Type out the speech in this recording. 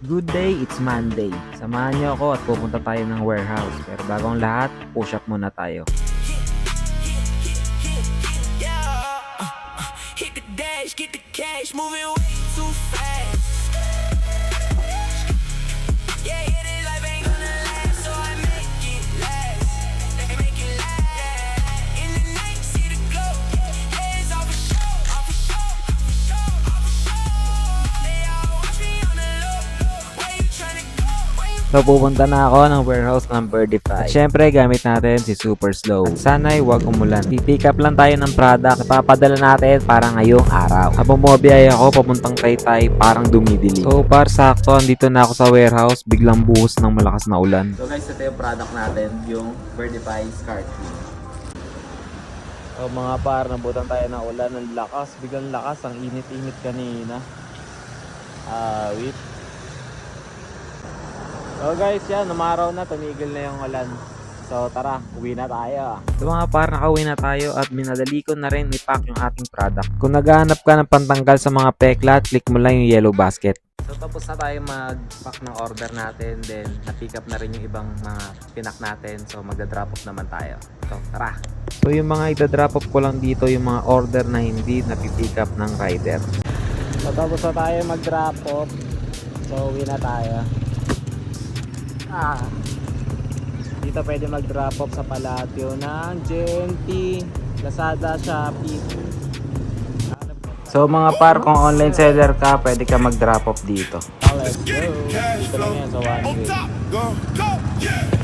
Good day, it's Monday. Samahan niyo ako at pupunta tayo ng warehouse. Pero bago ang lahat, push up muna tayo. Hit the dash, get the cash, moving way too fast. Yeah, this life ain't gonna last, so I make it last. Make it last. In the night, see the glow. Heads off a show, off a show, off a show, off a show. They all watch me on the low. Where you tryna go? Where you So pupunta na ako ng warehouse ng Birdify. At syempre gamit natin si Super Slow. At sana'y huwag umulan. Pipick up lang tayo ng product. Ipapadala natin para ngayong araw. Habang bumabiyay ako papuntang Taytay, parang dumidilim. So par sakto, andito na ako sa warehouse. Biglang buhos ng malakas na ulan. So guys, ito yung product natin, yung Birdify Scar Clean. So mga par, nabutan tayo ng ulan. Ang lakas, biglang lakas. Ang init-init kanina. Wait. So guys, yan, umaraw na, tumigil na yung ulan. So tara, uwi na tayo. So mga par, nakauwi na tayo at minadali ko na rin i-pack yung ating product. Kung naghahanap ka ng pantanggal sa mga peklat, click mo lang yung yellow basket. So tapos na tayo mag-pack ng order natin, then na-pick up na rin yung ibang mga pinak natin. So magda-drop off naman tayo. So tara. So yung mga ida-drop off ko lang dito, yung mga order na hindi na-pick up ng rider. So tapos na tayo mag-drop off. So uwi na tayo. Dito pwede mag-drop off sa Palatio ng GMT, Lazada, Shopee. So mga par, kung online seller ka, pwede ka mag-drop off dito. Let's go! Dito lang yan sa one way.